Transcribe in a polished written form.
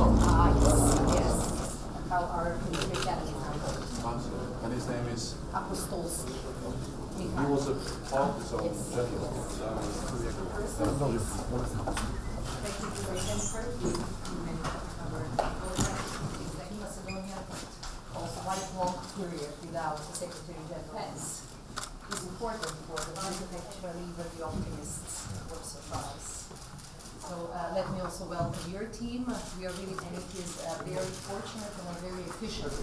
Yes, yes. How our military academy now. And his name is? Apostolski. He was a partisan general. Thank you for your input. Macedonia, also quite long period without the Secretary General Pence is important for the architecture, even the optimists were surprised. So let me also welcome your team. We are really, and it is very fortunate and a very efficient.